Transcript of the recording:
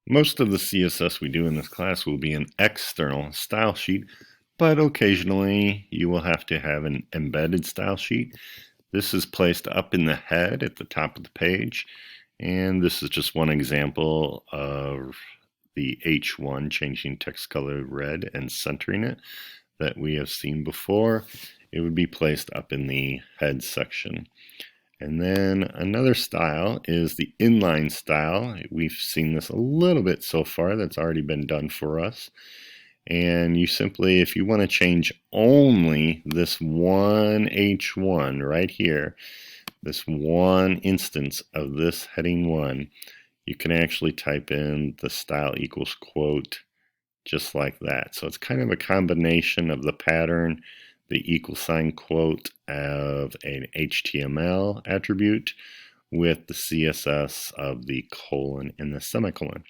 Most of the CSS we do in this class will be an external style sheet, but occasionally you will have to have an embedded style sheet. This is placed up in the head at the top of the page, and this is just one example of the H1 changing text color red and centering it that we have seen before. It would be placed up in the head section. And then another style is the inline style. We've seen this a little bit so far. That's already been done for us. And you simply, if you want to change only this one H1 right here, this one instance of this heading 1, you can actually type in the style equals quote just like that. So it's kind of a combination of the pattern, the equal sign quote of an HTML attribute with the CSS of the colon and the semicolon.